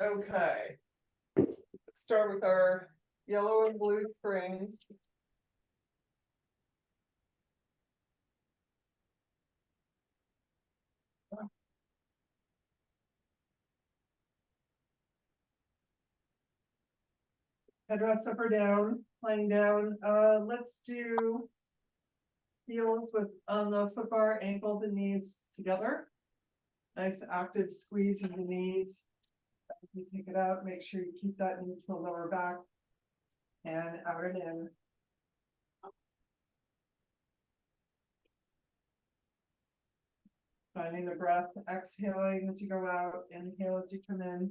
Okay. Let's start with our yellow and blue springs. Headrest up or down, lying down. Let's do heels with on the foot bar, ankles and knees together. Nice active squeeze of the knees. If you take it out, make sure you keep that neutral lower back and out and in. Finding the breath, exhaling as you go out, inhale as you come in.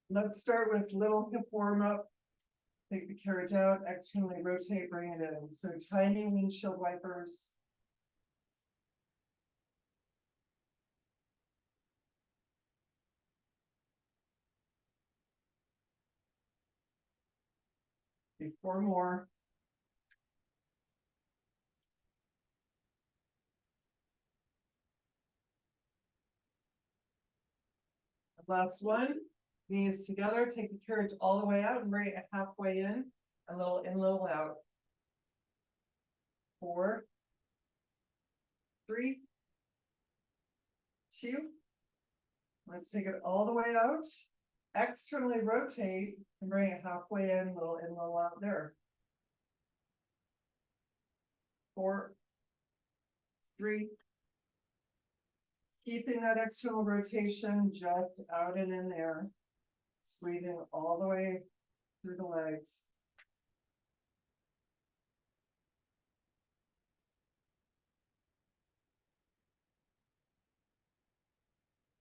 Let's start with little hip warm up. Take the carriage out, externally rotate, bring it in. So tiny windshield wipers. Do 4 more. Last one. Knees together, take the carriage all the way out and bring it halfway in. A little in, little out. 4, 3, 2. Let's take it all the way out. Externally rotate and bring it halfway in, little in, little out there. 4, 3. Keeping that external rotation just out and in there. Squeezing all the way through the legs.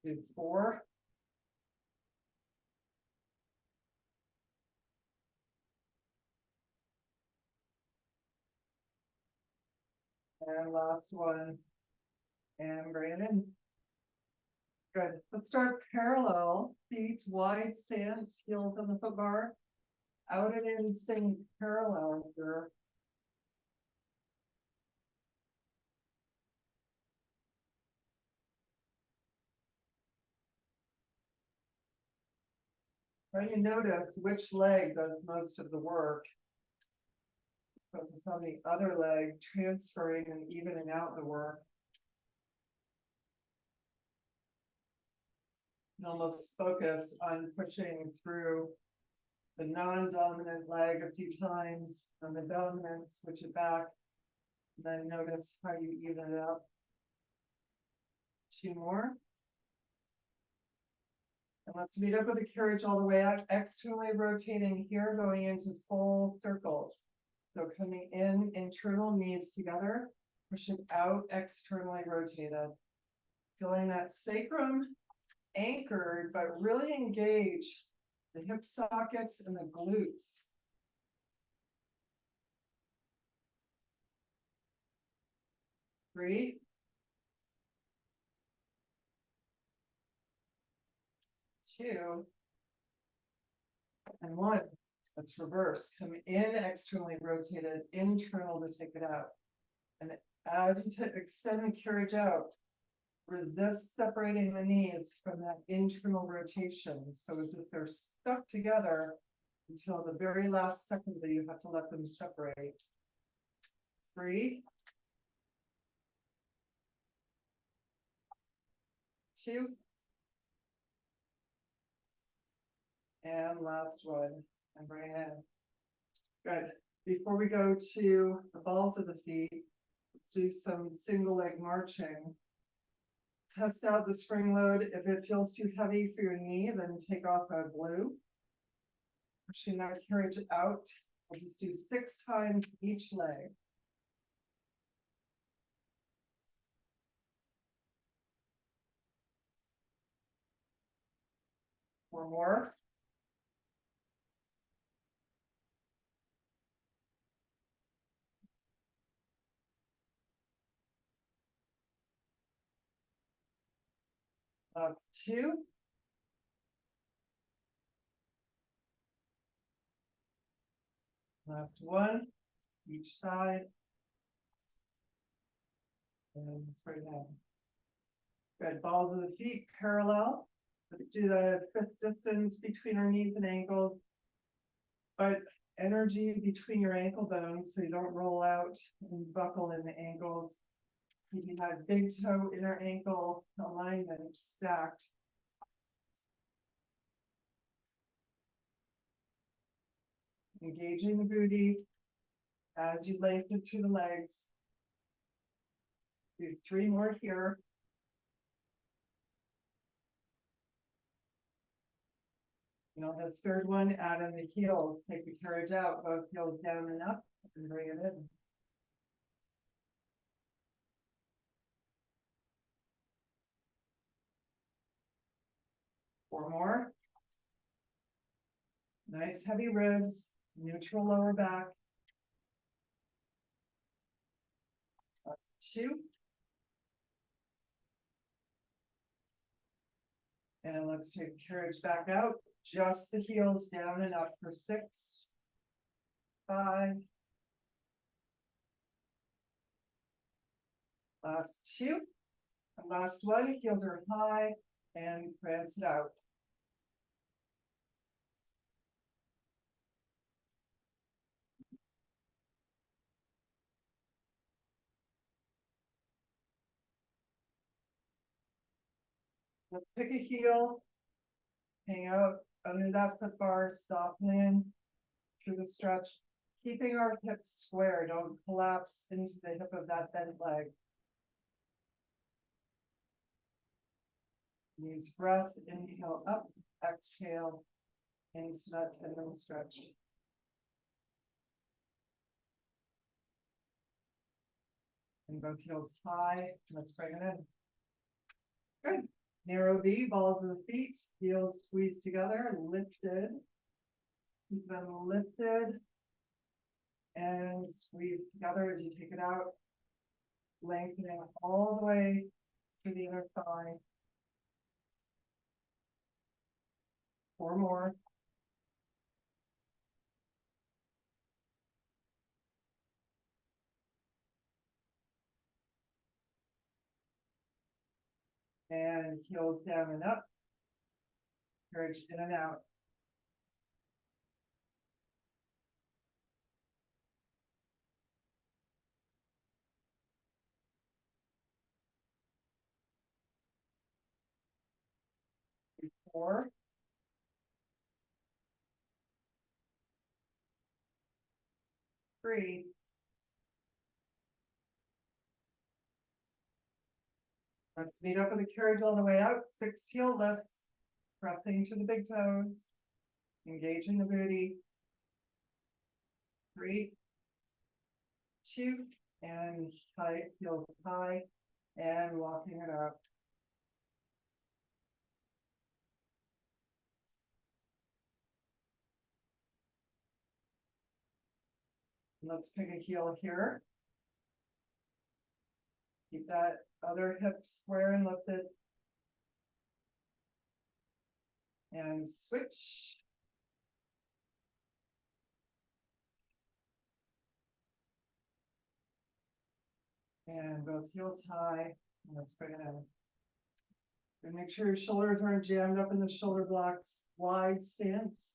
Do 4. And last one. And bring it in. Good. Let's start parallel, feet wide stance, heels on the foot bar. Out and in, staying parallel here. Try to notice which leg does most of the work. Focus on the other leg, transferring and evening out the work. And almost focus on pushing through the non-dominant leg a few times, and the dominant, switch it back. And then notice how you even it up. 2 more. And let's meet up with the carriage all the way out, externally rotating here, going into full circles. So coming in, internal knees together, pushing out, externally rotated. Feeling that sacrum anchored, but really engage the hip sockets and the glutes. Three, 2, and 1. Let's reverse. Come in, externally rotated, internal to take it out. And as you extend the carriage out, resist separating the knees from that internal rotation. So as if they're stuck together until the very last second that you have to let them separate. 3, 2, and last one. And bring it in. Good. Before we go to the balls of the feet, let's do some single leg marching. Test out the spring load. If it feels too heavy for your knee, then take off a blue. Pushing that carriage out. We'll just do 6 times each leg. Four more. Last two. Last one, each side. And straight down. Good, balls of the feet parallel. Let's do the fifth distance between our knees and ankles. But energy between your ankle bones so you don't roll out and buckle in the ankles. You have big toe inner ankle alignment stacked. Engaging the booty as you lengthen through the legs. Do three more here. You know, the third one, add in the heels. Take the carriage out, both heels down and up, and bring it in. Four more. Nice heavy ribs, neutral lower back. That's two. And let's take the carriage back out. Just the heels down and up for 6, 5. Last two. And last one, heels are high and prance it out. Let's pick a heel, hang out under that foot bar, soften through the stretch, keeping our hips square. Don't collapse into the hip of that bent leg. Use breath, inhale up, exhale into that tendon stretch. And both heels high. Let's bring it in. Good. Narrow V, balls of the feet, heels squeezed together, lifted. Keep them lifted and squeeze together as you take it out. Lengthening all the way to the inner thigh. 4 more. And heels down and up. Carriage in and out. Four. Three. Let's meet up with the carriage all the way out. 6 heel lifts. Pressing to the big toes. Engaging the booty. 3, 2, and high, heels high, and walking it out. Let's pick a heel here. Keep that other hip square and lifted. And switch. And both heels high. Let's bring it in. And make sure your shoulders aren't jammed up in the shoulder blocks. Wide stance.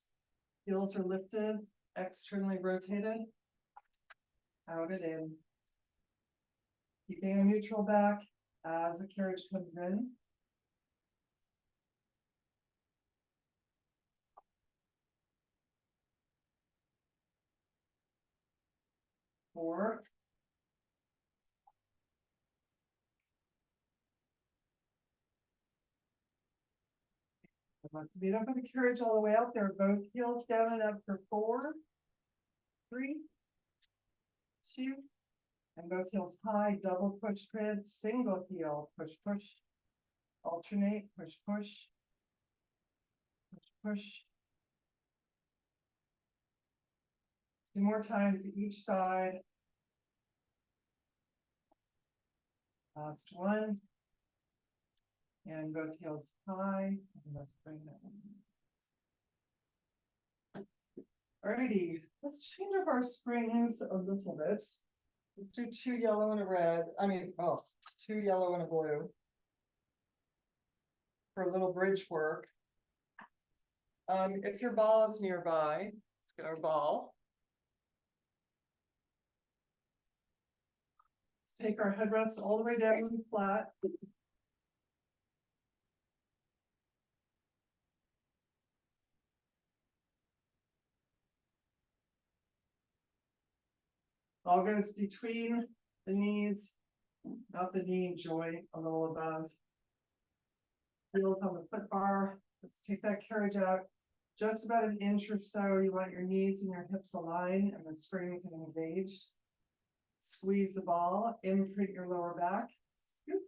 Heels are lifted, externally rotated. Out and in. Keeping a neutral back as the carriage comes in. 4. Let's meet up with the carriage all the way out there. Both heels down and up for 4, 3, 2, and both heels high. Double push grid, single heel, push, push, alternate, push, push, push, push. 2 more times each side. Last one. And both heels high. And let's bring that in. Alrighty, let's change up our springs a little bit. Let's do 2 yellow and a red. 2 yellow and a blue. For a little bridge work. If your ball is nearby, let's get our ball. Let's take our headrest all the way down flat. Ball goes between the knees, not the knee joint, a little above. Heels on the foot bar. Let's take that carriage out just about an inch or so. You want your knees and your hips aligned and the springs engaged. Squeeze the ball, imprint your lower back. Scoop.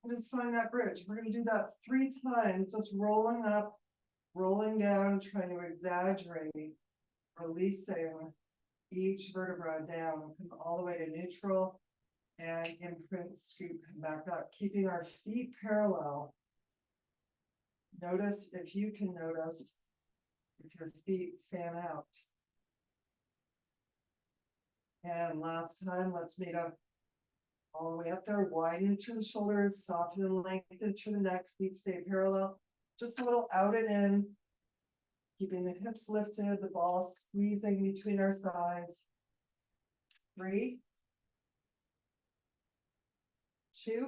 And just find that bridge. We're going to do that 3 times, just rolling up, rolling down, trying to exaggerate, releasing each vertebra down, come all the way to neutral, and imprint, scoop, come back up, keeping our feet parallel. Notice if you can notice if your feet fan out. And last time, let's meet up all the way up there, widen through the shoulders, soften and lengthen through the neck, feet stay parallel, just a little out and in, keeping the hips lifted, the ball squeezing between our thighs. 3, 2,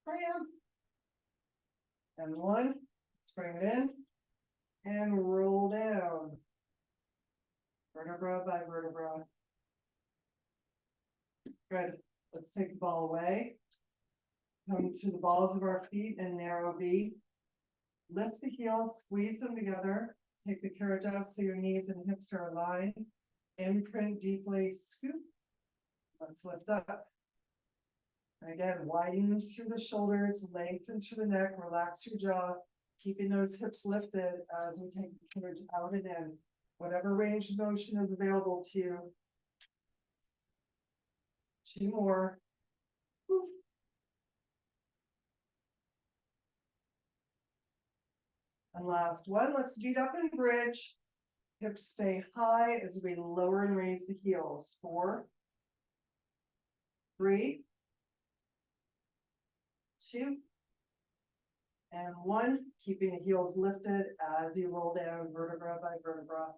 bam, and 1, let's bring it in, and roll down, vertebra by vertebra. Good. Let's take the ball away. Come to the balls of our feet and narrow V. Lift the heel, squeeze them together. Take the carriage out so your knees and hips are aligned. Imprint deeply, scoop. Let's lift up. And again, widen through the shoulders, lengthen through the neck, relax your jaw, keeping those hips lifted as we take the carriage out and in. Whatever range of motion is available to you. 2 more. Woo. And last one, let's get up and bridge. Hips stay high as we lower and raise the heels. 4, 3, 2, and 1. Keeping the heels lifted as you roll down vertebra by vertebra.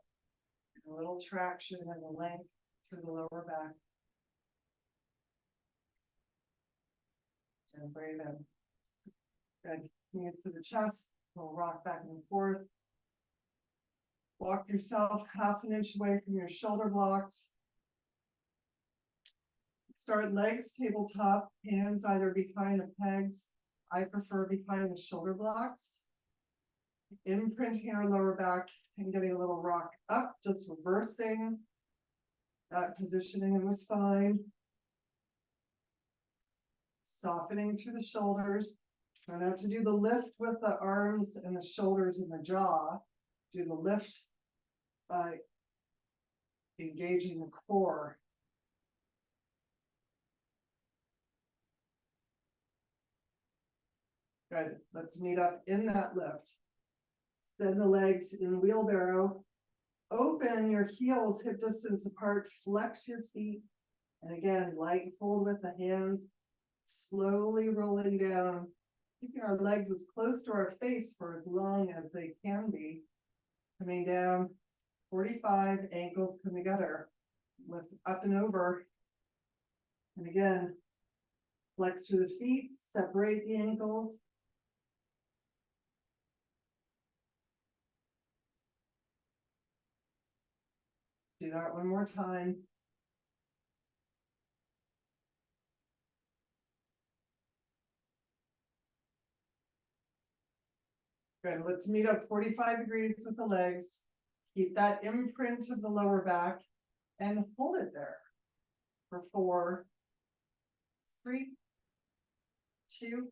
And a little traction and the length through the lower back. And breathe in. Good. Bring it to the chest. We'll rock back and forth. Walk yourself half an inch away from your shoulder blocks. Start legs tabletop, hands either behind the pegs. I prefer behind the shoulder blocks. Imprinting our lower back and getting a little rock up, just reversing that positioning in the spine. Softening through the shoulders. Try not to do the lift with the arms and the shoulders and the jaw. Do the lift by engaging the core. Good. Let's meet up in that lift. Extend the legs in wheelbarrow. Open your heels hip distance apart. Flex your feet. And again, light hold with the hands. Slowly rolling down. Keeping our legs as close to our face for as long as they can be. Coming down, 45, ankles come together. Lift up and over. And again, flex through the feet, separate the ankles. Do that one more time. Good, let's meet up 45 degrees with the legs. Keep that imprint of the lower back and hold it there for 4, 3, 2,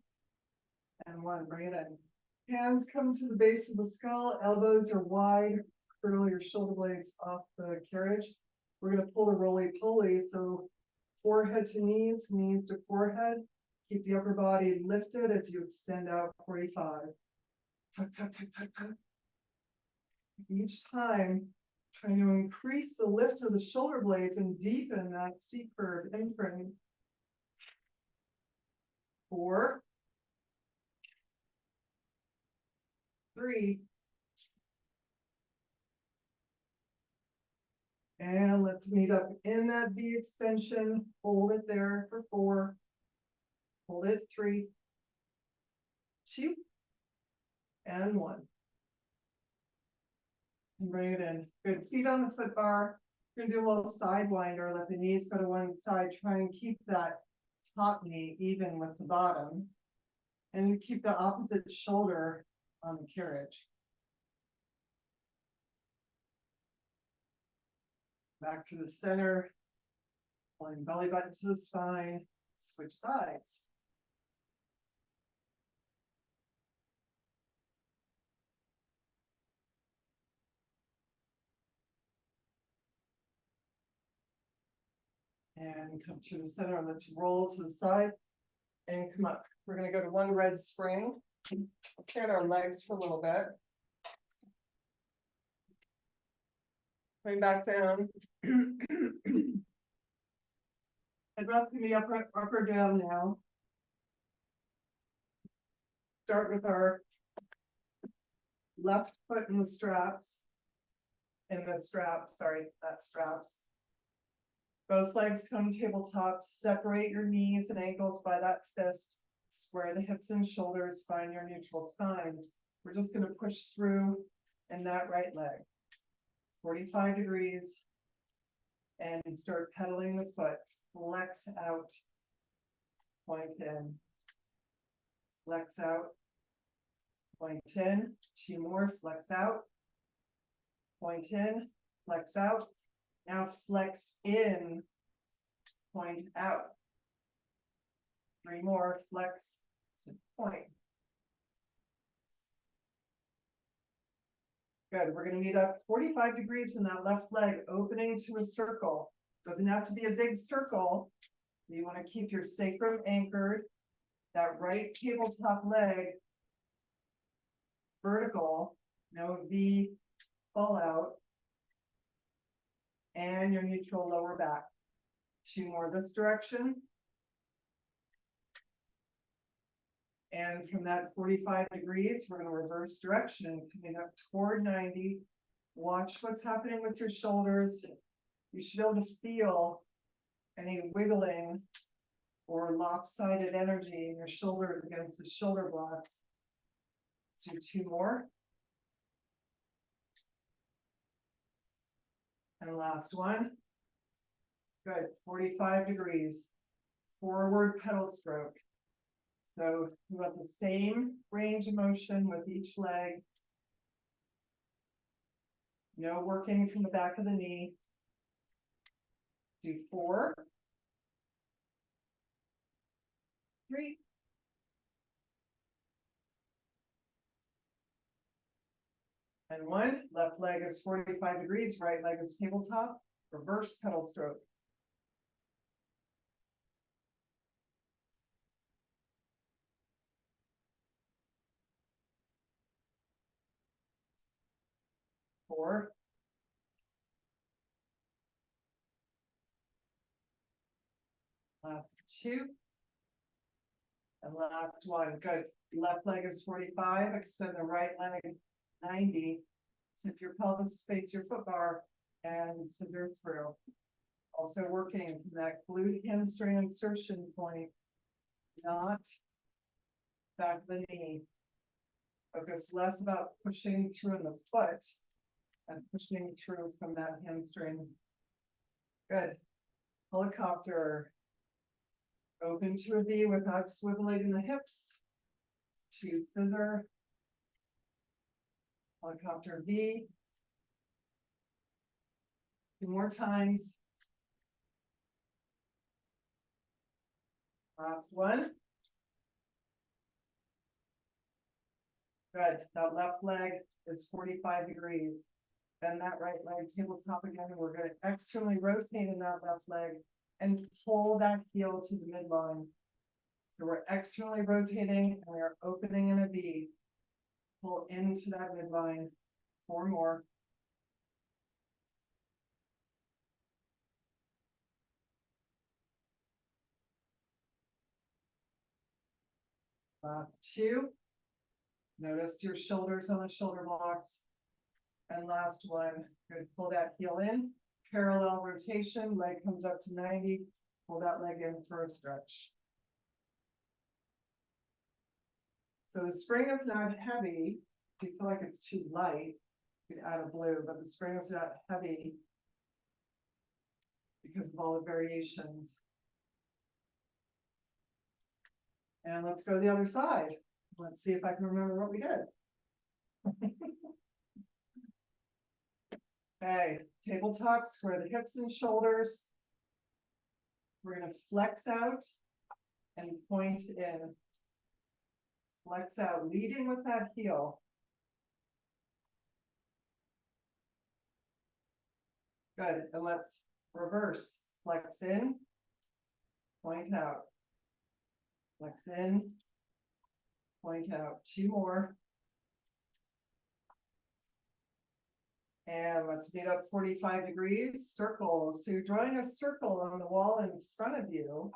and 1. Bring it in. Hands come to the base of the skull, elbows are wide, curl your shoulder blades off the carriage. We're going to pull a roly-poly, so forehead to knees, knees to forehead. Keep the upper body lifted as you extend out 45. Tuck, tuck, tuck, tuck, tuck. Each time, trying to increase the lift of the shoulder blades and deepen that C curve imprint. 4, 3, and let's meet up in that V extension. Hold it there for 4. Hold it 3, 2, and 1. And bring it in. Good. Feet on the foot bar. You're gonna do a little side winder. Let the knees go to one side. Try and keep that top knee even with the bottom. And keep the opposite shoulder on the carriage. Back to the center. Pulling belly button to the spine. Switch sides. And come to the center, and let's roll to the side and come up. We're gonna go to one red spring. Stand our legs for a little bit. Bring back down. Head up to the upper down now. Start with our left foot in the straps. Not straps. Both legs come tabletop. Separate your knees and ankles by that fist. Square the hips and shoulders. Find your neutral spine. We're just going to push through in that right leg. 45 degrees. And start pedaling the foot. Flex out. Point in. Flex out. Point in. 2 more. Flex out. Point in. Flex out. Now flex in, point out. 3 more, flex to point. Good, we're gonna meet up 45 degrees in that left leg, opening to a circle. Doesn't have to be a big circle. You wanna keep your sacrum anchored, that right tabletop leg vertical, no V fall out. And your neutral lower back. 2 more this direction. And from that 45 degrees, we're going to reverse direction, coming up toward 90. Watch what's happening with your shoulders. You should be able to feel any wiggling or lopsided energy in your shoulders against the shoulder blocks. Do 2 more. And last one. Good, 45 degrees. Forward pedal stroke. So you have the same range of motion with each leg. No working from the back of the knee. Do 4. 3. And 1. Left leg is 45 degrees, right leg is tabletop. Reverse pedal stroke. Four. Last 2. And last 1. Good. Left leg is 45. Extend the right leg 90. Tip your pelvis, face your foot bar, and scissor through. Also working that glute hamstring insertion point, not back of the knee. Focus less about pushing through in the foot and pushing through from that hamstring. Good. Helicopter. Open to a V without swiveling the hips. 2 scissor. Helicopter V. 2 more times. Last 1. Good. That left leg is 45 degrees. Bend that right leg tabletop again. We're going to externally rotate in that left leg and pull that heel to the midline. So we're externally rotating and we are opening in a V. Pull into that midline. 4 more. Last 2. Notice your shoulders on the shoulder blocks. And last one, good. Pull that heel in. Parallel rotation, leg comes up to 90. Pull that leg in for a stretch. So the spring is not heavy. If you feel like it's too light, you can add a blue, but the spring is not heavy because of all the variations. And let's go to the other side. Let's see if I can remember what we did. Okay, tabletop, square the hips and shoulders. We're going to flex out and point in. Flex out, leading with that heel. Good, and let's reverse. Flex in, point out. Flex in, point out. 2 more. And let's meet up 45 degrees, circles. So you're drawing a circle on the wall in front of you,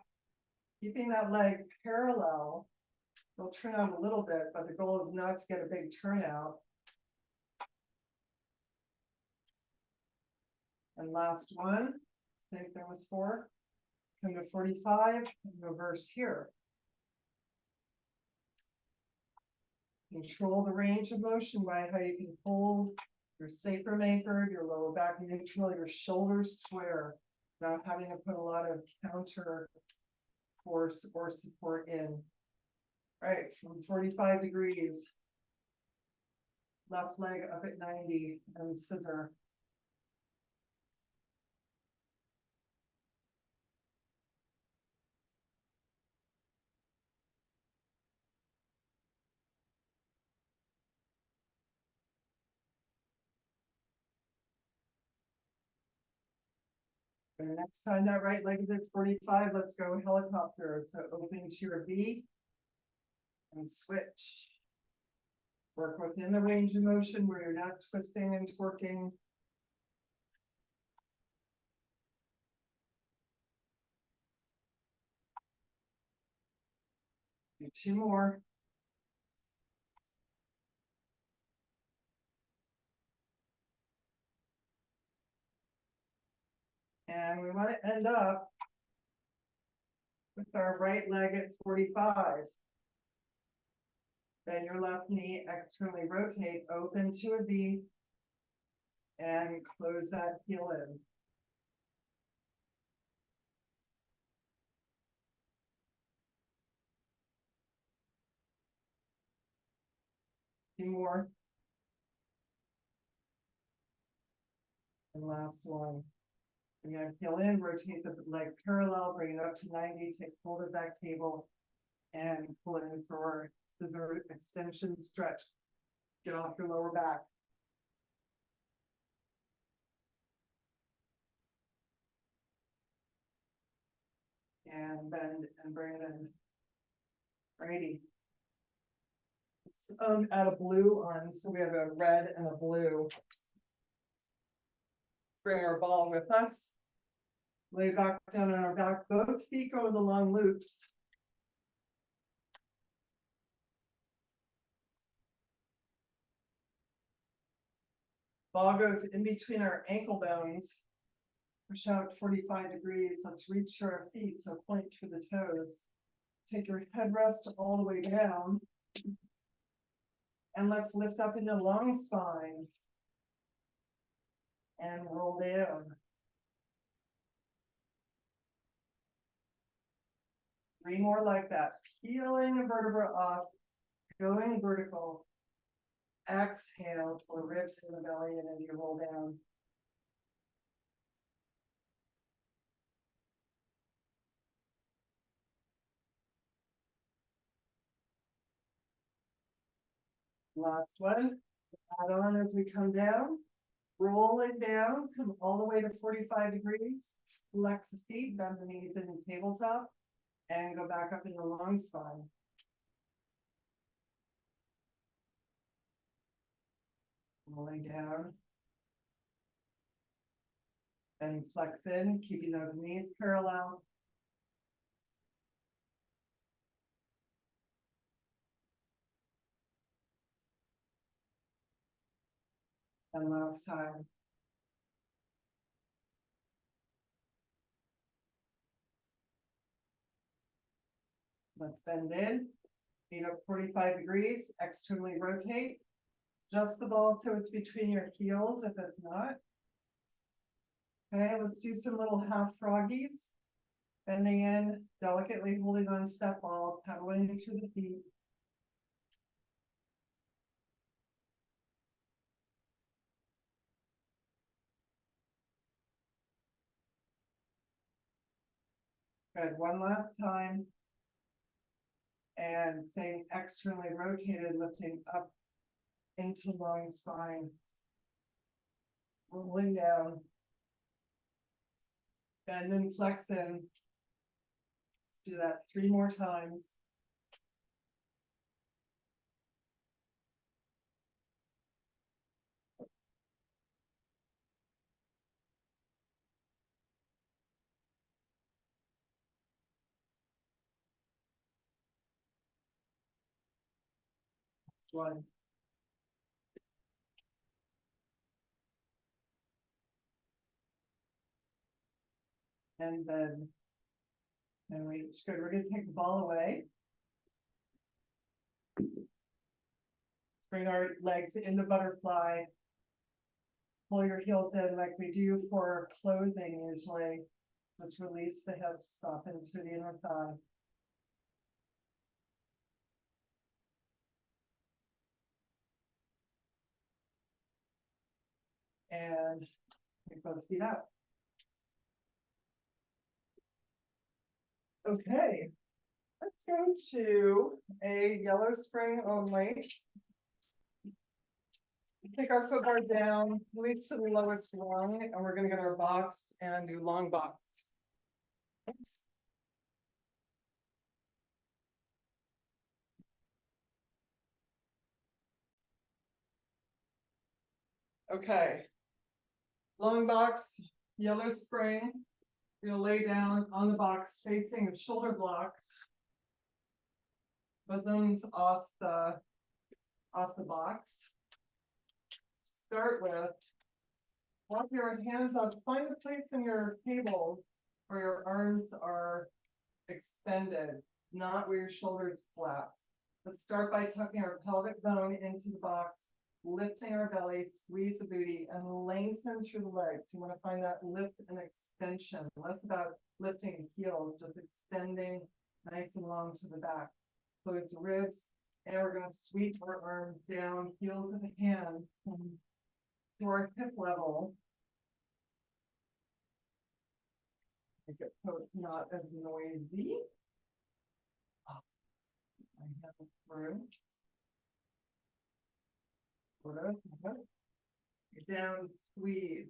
keeping that leg parallel. They'll turn out a little bit, but the goal is not to get a big turnout. And last one, I think there was 4. Come to 45, and reverse here. Control the range of motion by how you can hold your sacrum anchored, your lower back neutral, your shoulders square, without having to put a lot of counter force or support in. All right, from 45 degrees, left leg up at 90 and scissor. And next time that right leg is at 45, let's go helicopter. So open to your V and switch. Work within the range of motion where you're not twisting and twerking. Do 2 more. And we want to end up with our right leg at 45. Then your left knee externally rotate, open to a V, and close that heel in. Two more. And last one. You're going to heel in, rotate the leg parallel, bring it up to 90, take hold of that cable, and pull it in for scissor extension stretch. Get off your lower back. And bend and bring it in. Righty. Add a blue on, so we have a red and a blue. Bring our ball with us. Lay back down on our back. Both feet go the long loops. Ball goes in between our ankle bones. Push out 45 degrees. Let's reach to our feet, so point to the toes. Take your headrest all the way down. And let's lift up into long spine. And roll down. 3 more like that. Peeling the vertebra off, going vertical. Exhale, pull the ribs in the belly in as you roll down. Last one. Add on as we come down. Rolling down, come all the way to 45 degrees. Flex the feet, bend the knees in the tabletop. and go back up in the long spine. Rolling down. And flex in, keeping those knees parallel. And last time. Let's bend in, feet up 45 degrees, externally rotate. Adjust the ball so it's between your heels if it's not. Okay, let's do some little half froggies. Bending in, delicately holding on to that ball, pedaling through the feet. Good, one last time. And staying externally rotated, lifting up into long spine. Rolling down. Bend and flex in. Let's do that 3 more times. One. And then, and reach. Good. We're going to take the ball away. Bring our legs into butterfly. Pull your heels in like we do for closing usually. Let's release the hips, soften through the inner thigh. And take both feet up. Okay, let's go to a yellow spring only. Take our foot bar down, reach to the lowest rung, and we're going to get our box and do long box. Oops. Okay, long box, yellow spring. You'll lay down on the box facing the shoulder blocks. Bosoms off the box. Start with, walk your hands up, find a place in your table where your arms are extended, not where your shoulders collapse. Let's start by tucking our pelvic bone into the box, lifting our belly, squeeze the booty, and lengthen through the legs. You want to find that lift and extension, less about lifting heels, just extending nice and long to the back. Close the ribs, and we're going to sweep our arms down, heels of the hand, to our hip level. Make it so it's not as noisy. I have it through. Down, squeeze.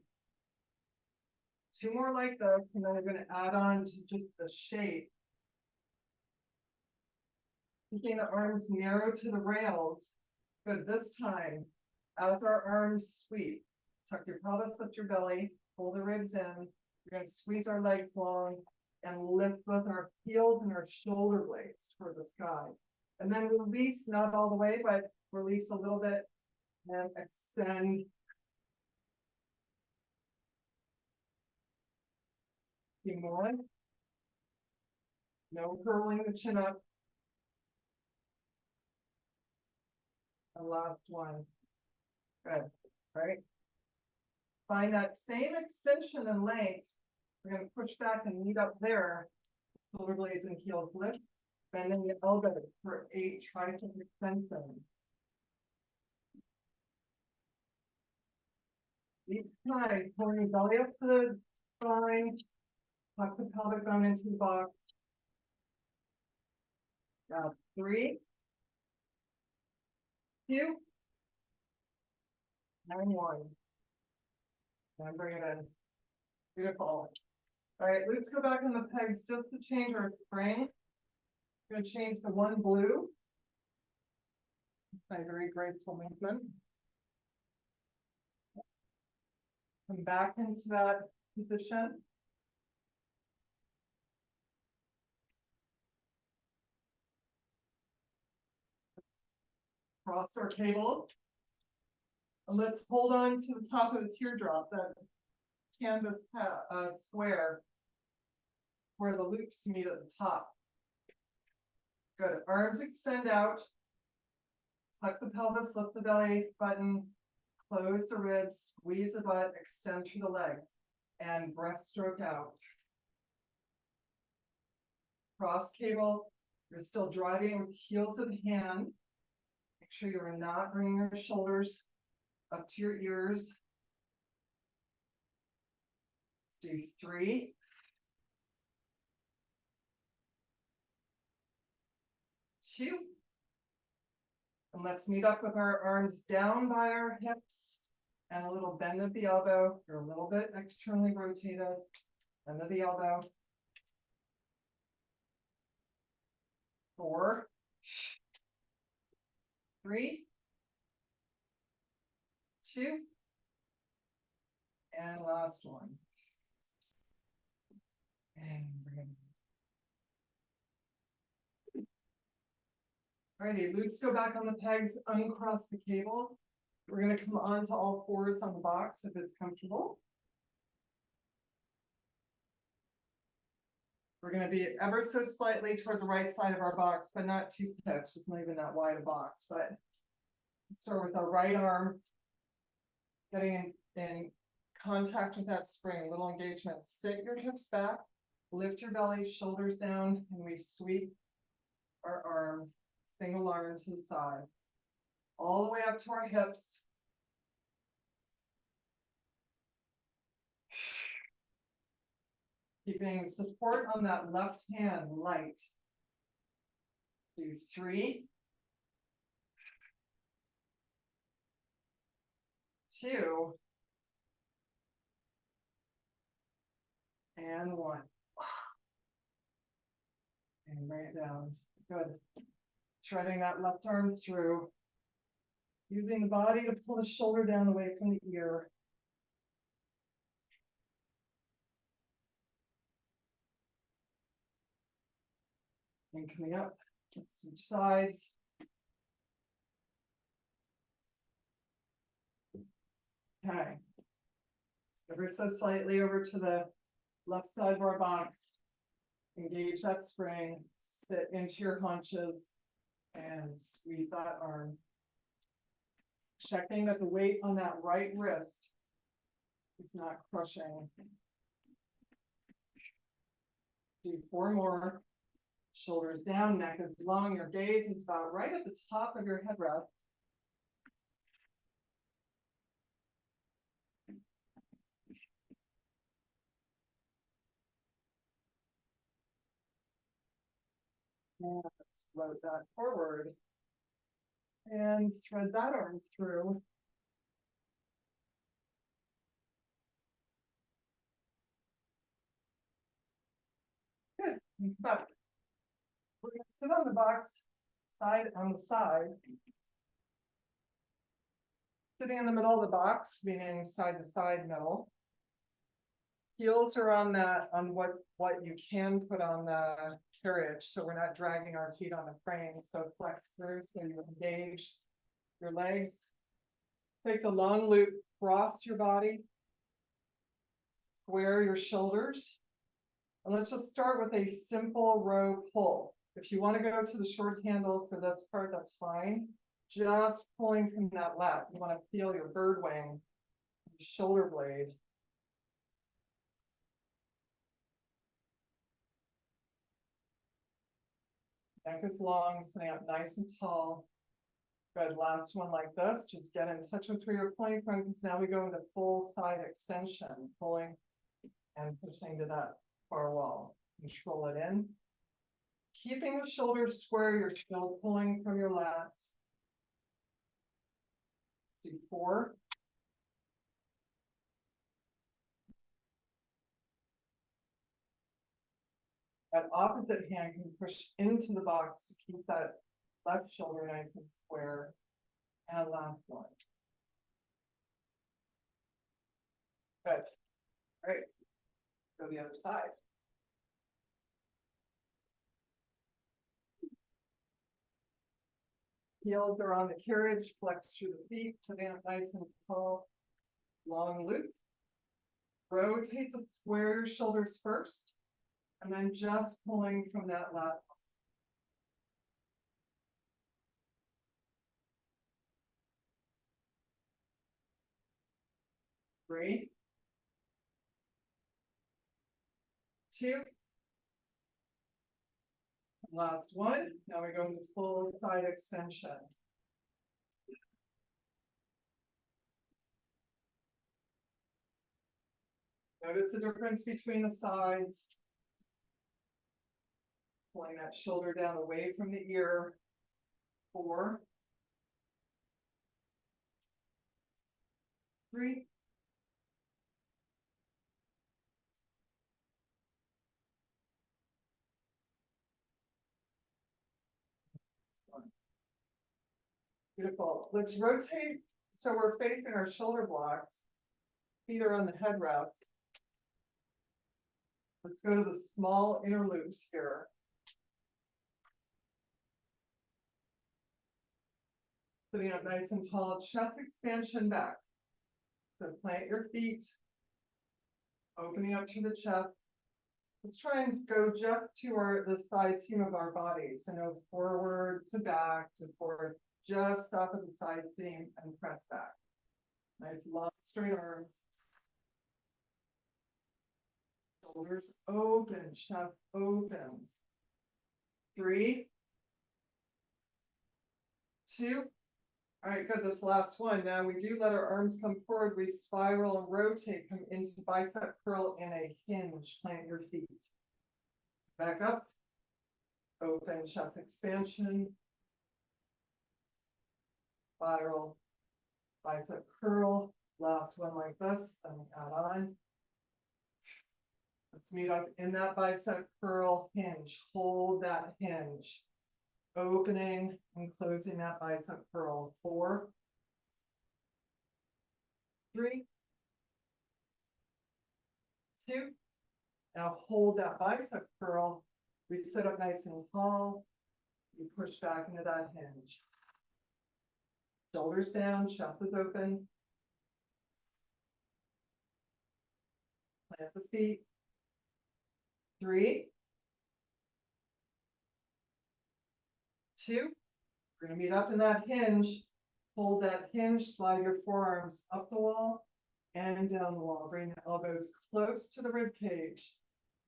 2 more like this, and then we're going to add on to just the shape. Keeping the arms narrow to the rails. Good, this time, as our arms sweep, tuck your pelvis, lift your belly, pull the ribs in. We're going to squeeze our legs long and lift both our heels and our shoulder blades toward the sky. And then release, not all the way, but release a little bit and extend. Keep going. No curling the chin up. The last one. Good. All right. Find that same extension and length. We're going to push back and meet up there. Shoulder blades and heels lift. Bending the elbow for 8 tricep extension. Each time, pulling your belly up to the spine. Tuck the pelvic bone into the box. Now 3, 2, and 1. And bring it in. Beautiful. All right, let's go back on the pegs just to change our spring. I'm gonna change to one blue. My very graceful movement. Come back into that position. Cross our cable. And let's hold on to the top of the teardrop, that canvas square where the loops meet at the top. Good. Arms extend out. Tuck the pelvis, lift the belly button, close the ribs, squeeze the butt, extend through the legs, and breaststroke out. Cross cable. You're still driving with heels of the hand. Make sure you are not bringing your shoulders up to your ears. Let's do 3. 2. And let's meet up with our arms down by our hips and a little bend of the elbow. You're a little bit externally rotated. Bend of the elbow. 4. 3. 2. And last one. And bring it. Alrighty, loops go back on the pegs, uncross the cables. We're going to come onto all fours on the box if it's comfortable. We're going to be ever so slightly toward the right side of our box, but not too pitched. It's not even that wide a box. But let's start with our right arm, getting in contact with that spring, little engagement. Sit your hips back, lift your belly, shoulders down, and we sweep our arm, single arm to the side, all the way up to our hips. Keeping support on that left hand light. Do 3. 2. And 1. And bring it down. Good. Threading that left arm through. Using the body to pull the shoulder down away from the ear. And coming up, switch sides. Okay. Ever so slightly over to the left side of our box. Engage that spring, sit into your haunches, and squeeze that arm. Checking that the weight on that right wrist is not crushing. Do 4 more. Shoulders down, neck is long, your gaze is about right at the top of your headrest. And float that forward. And thread that arm through. Good. But we're going to sit on the box on the side. Sitting in the middle of the box, meaning side to side middle. Heels are on what you can put on the carriage, so we're not dragging our feet on the frame. So flex through, so you engage your legs. Take the long loop, cross your body, square your shoulders. And let's just start with a simple row pull. If you want to go to the short handle for this part, that's fine. Just pulling from that lat. You want to feel your bird wing, shoulder blade. Neck is long, sitting up nice and tall. Good, last one like this. Just get in touch with where you're pointing from, because now we go into full side extension, pulling and pushing to that far wall. Control it in. Keeping the shoulders square, you're still pulling from your lats. Do 4. That opposite hand can push into the box to keep that left shoulder nice and square. And last one. Good. All right. Go the other side. Heels are on the carriage, flex through the feet, sitting up nice and tall. Long loop. Rotate the square shoulders first, and then just pulling from that lat. 3, 2. Last one. Now we go into full side extension. Notice the difference between the sides. Pulling that shoulder down away from the ear. 4, 3, 1. Beautiful. Let's rotate so we're facing our shoulder blocks. Feet are on the headrest. Let's go to the small inner loops here. Sitting up nice and tall, chest expansion back. So plant your feet, opening up to the chest. Let's try and go just to the side seam of our body. So no forward to back to forward, just stop at the side seam and press back. Nice long straight arm. Shoulders open, chest open. 3, 2. All right, good. This last one. Now we do let our arms come forward. We spiral and rotate, come into bicep curl in a hinge. Plant your feet. Back up. Open, chest expansion. Spiral, bicep curl. Last one like this. Then add on. Let's meet up in that bicep curl hinge. Hold that hinge. Opening and closing that bicep curl. 4, 3, 2. Now hold that bicep curl. We sit up nice and tall. You push back into that hinge. Shoulders down, chest is open. Plant the feet. 3, 2. We're going to meet up in that hinge. Hold that hinge, slide your forearms up the wall and down the wall. Bring the elbows close to the rib cage,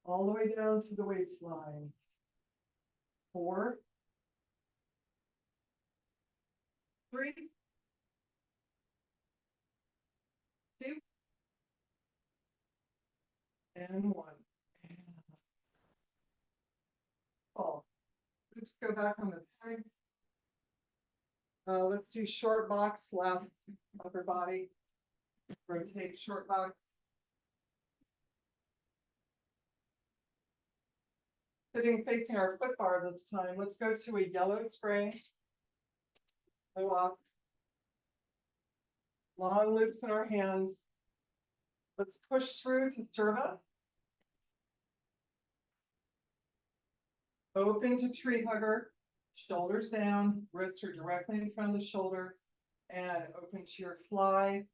all the way down to the waistline. 4, 3, 2, and 1. Oh, let's go back on the peg. Let's do short box, last upper body. Rotate short box. Sitting facing our foot bar this time. Let's go to a yellow spray. Go up. Long loops in our hands. Let's push through to cervix. Open to tree hugger. Shoulders down, wrists are directly in front of the shoulders, and open to your fly,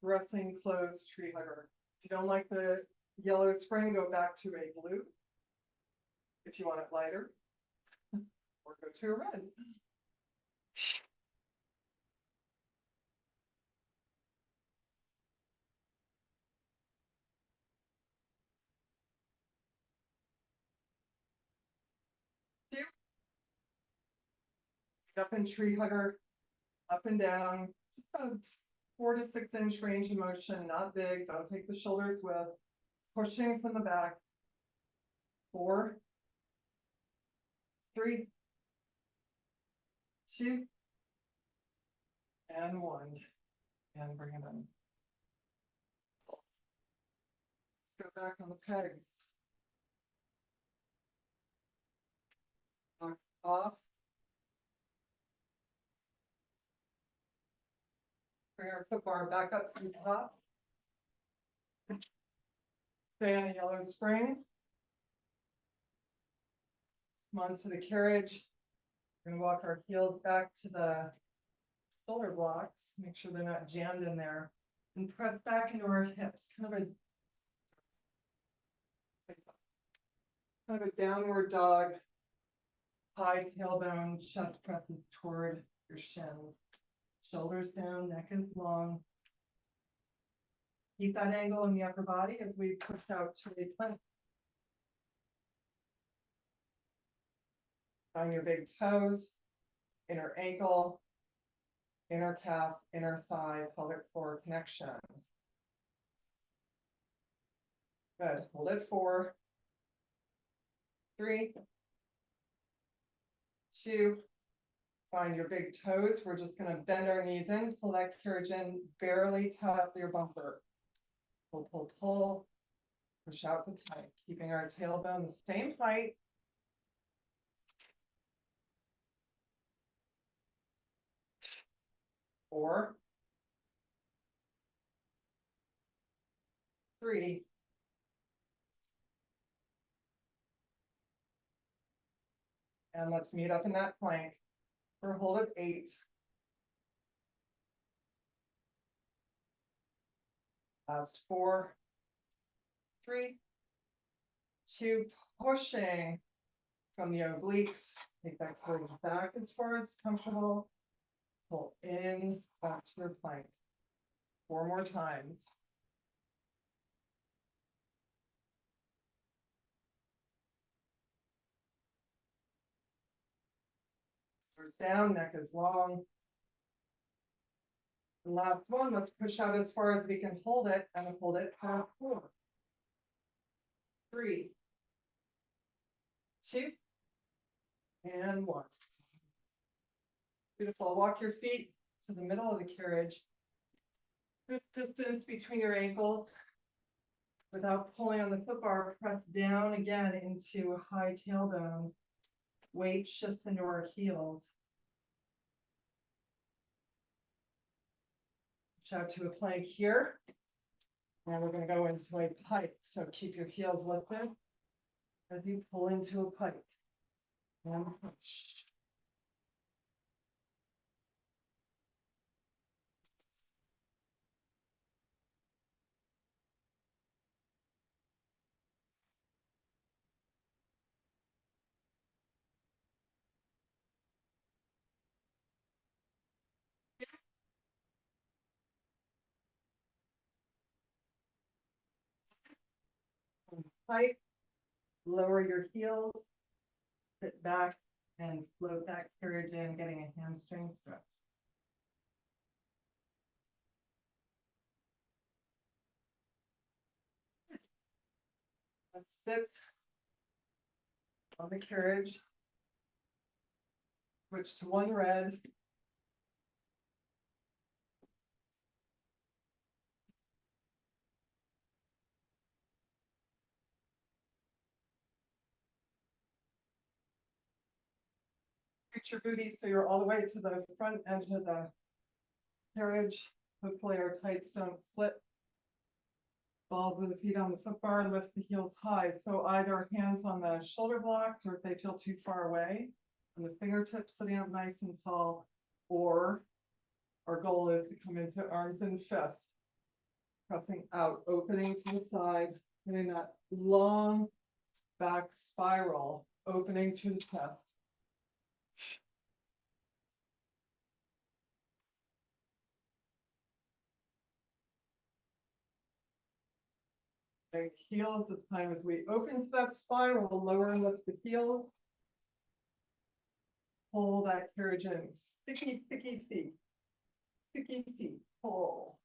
wrestling closed tree hugger. If you don't like the yellow spring, go back to a blue. If you want it lighter, or go to a red. Up in tree hugger, up and down, just a 4 to 6 inch range of motion, not big. Don't take the shoulders with. Pushing from the back. 4, 3, 2, and 1. And bring it in. Go back on the peg. off. Bring our foot bar back up to the top. Stay on the yellow spring. Come on to the carriage. We're gonna walk our heels back to the shoulder blocks. Make sure they're not jammed in there. And press back into our hips. Kind of a downward dog. High tailbone, chest presses toward your shins. Shoulders down, neck is long. Keep that angle in the upper body as we push out to the plank. Find your big toes, inner ankle, inner calf, inner thigh, pelvic floor connection. Good. Hold it 4, 3, 2. Find your big toes. We're just going to bend our knees in, pull that carriage in, barely tap your bumper. Pull, pull, pull. Push out the plank, keeping our tailbone the same height. Four, 3, and let's meet up in that plank for a hold of 8. Last 4, 3, 2, pushing from the obliques. Take that carriage back as far as comfortable. Pull in, back to your plank. 4 more times. Down, neck is long. The last one, let's push out as far as we can hold it and hold it for 4, 3, 2, and 1. Beautiful. Walk your feet to the middle of the carriage. Good distance between your ankles. Without pulling on the foot bar, press down again into a high tailbone. Weight shifts into our heels. Push out to a plank here. Now we're going to go into a pike. So keep your heels lifted as you pull into a pike. And push. Pike. Lower your heels. Sit back and float that carriage in, getting a hamstring stretch. Let's sit on the carriage. Switch to one red. Reach your booty so you're all the way to the front edge of the carriage. Hopefully our tights don't slip. Balls of the feet on the foot bar, lift the heels high. So either hands on the shoulder blocks, or if they feel too far away, and the fingertips sitting up nice and tall, or our goal is to come into arms in fist. Pressing out, opening to the side, getting that long back spiral, opening to the chest. Big heels this time as we open to that spiral, lower and lift the heels. Pull that carriage in. Sticky, sticky feet. Sticky feet. Pull.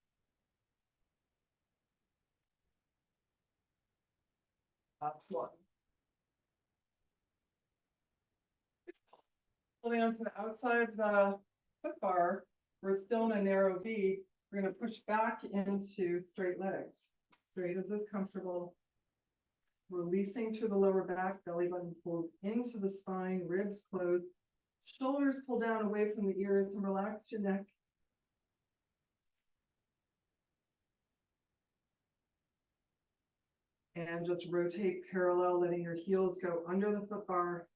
That's one. Pulling onto the outside of the foot bar, we're still in a narrow V. We're going to push back into straight legs. Straight as is comfortable. Releasing through the lower back, belly button pulls into the spine, ribs close, shoulders pull down away from the ears, and relax your neck. And just rotate parallel, letting your heels go under the foot bar.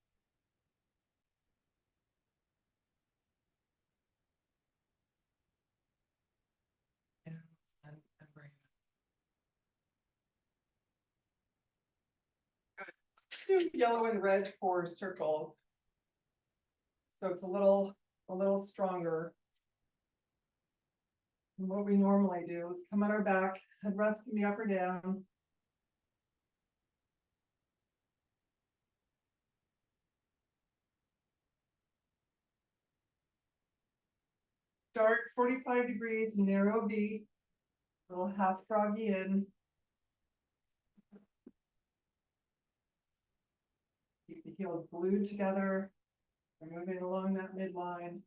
And bring it. Do yellow and red for circles. So it's a little stronger. And what we normally do is come on our back and rest in the up or down. Start 45 degrees, narrow V, little half froggy in. Keep the heels glued together. We're moving along that midline.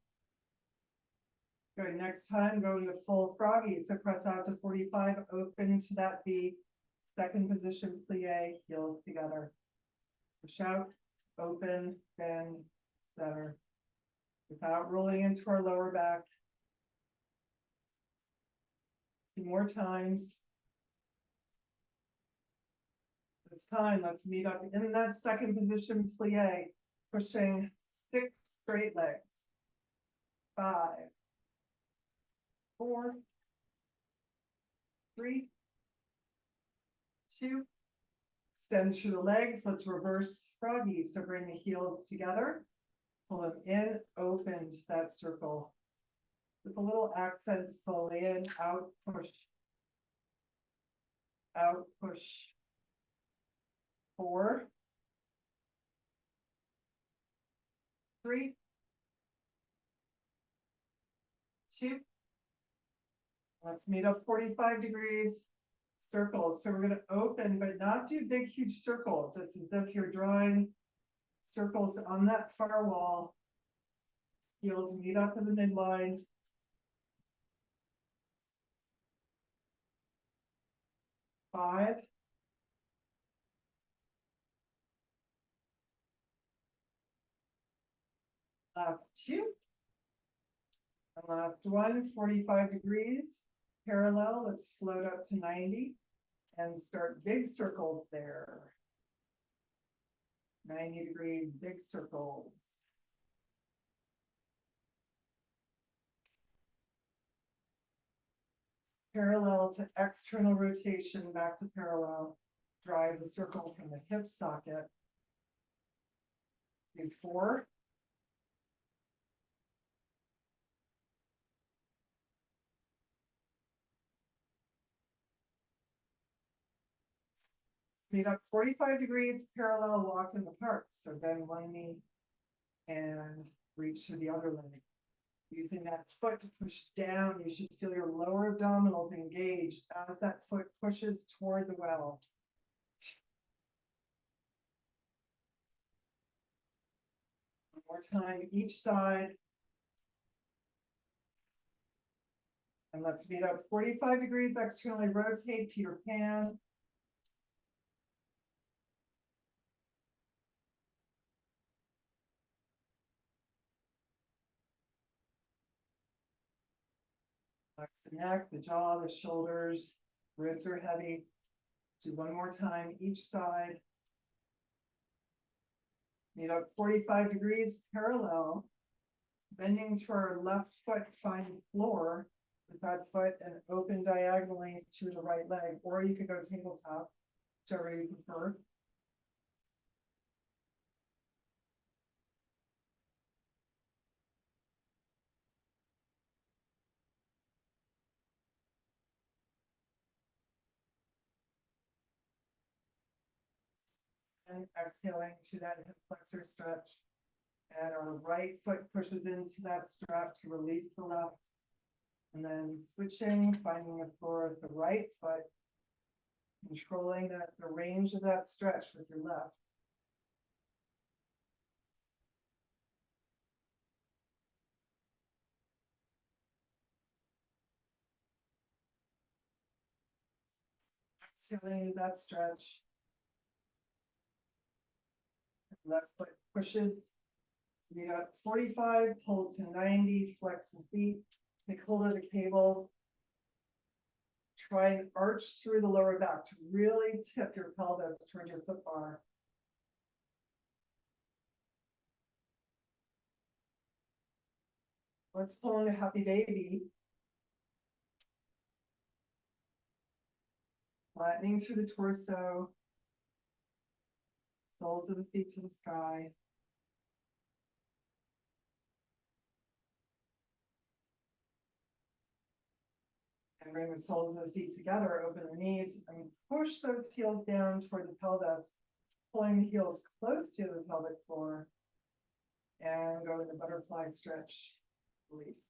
Good, next time, go into full froggy. So press out to 45, open to that V. Second position, plie, heels together. Push out, open, bend, center. Without rolling into our lower back. 2 more times. This time, let's meet up in that second position, plie, pushing 6 straight legs. 5, 4, 3, 2. Extend through the legs. Let's reverse froggy. So bring the heels together, pull them in, open to that circle. With a little accent, slowly in, out, push. Out, push. 4, 3, 2. Let's meet up 45 degrees. Circles. So we're going to open, but not do big, huge circles. It's as if you're drawing circles on that far wall. Heels meet up in the midline. 5, 2, and last one, 45 degrees, parallel. Let's float up to 90 and start big circles there. 90 degrees, big circles. Parallel to external rotation, back to parallel. Drive the circle from the hip socket. Do 4. Meet up 45 degrees, parallel walk in the park. So bend one knee and reach to the other leg. Using that foot to push down, you should feel your lower abdominals engaged as that foot pushes toward the well. One more time, each side. And let's meet up 45 degrees, externally rotate, Peter Pan. Relax the neck, the jaw, the shoulders, ribs are heavy. Do one more time, each side. Meet up 45 degrees, parallel. Bending to our left foot, find floor with that foot and open diagonally to the right leg, or you could go tabletop, whichever you prefer. And exhaling to that hip flexor stretch. And our right foot pushes into that stretch to release the left. And then switching, finding the floor with the right foot, controlling the range of that stretch with your left. Exhaling that stretch. Left foot pushes. So you got 45, pull to 90, flex the feet, take hold of the cable. Try and arch through the lower back to really tip your pelvis towards your foot bar. Let's pull into happy baby. Flattening through the torso. Soles of the feet to the sky. And bring the soles of the feet together, open the knees, and push those heels down toward the pelvis, pulling the heels close to the pelvic floor. And go into butterfly stretch, release.